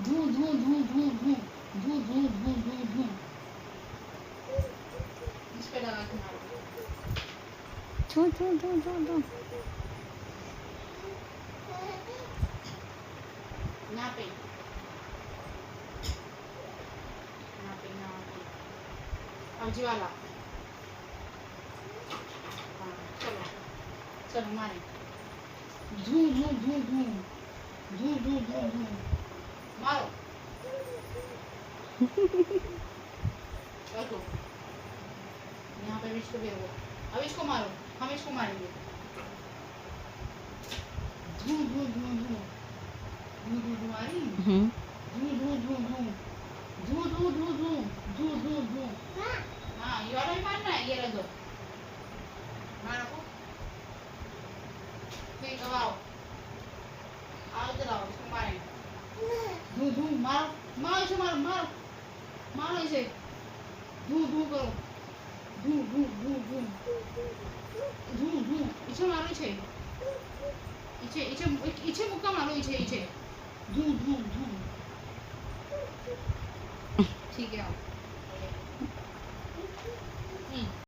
धू धू धू धू धू धू धू धू धू धू इस पे लगा के मारो धू धू धू धू धू ना पे ना पे ना पे अब वाला हाँ चलो चलो मारे धू धू धू धू धू धू धू धू मारो रखो यहाँ पे इसको फेरो अब इसको मारो हम इसको मारेंगे धू धू धू धू धू धू धू आ रही धू धू धू धू धू धू धू धू धू धू धू हाँ ये वाला ही मारना है ये रख दो मारो ठीक है आओ आओ इधर आओ इसको मारेंगे धू धू मारो मारो इसे मारो मारो मारो इसे धू धू करो धू धू धू धू धू धू इसे मारो इसे इसे इसे इसे मुक्का मारो इसे इसे धू धू धू ठीक है आओ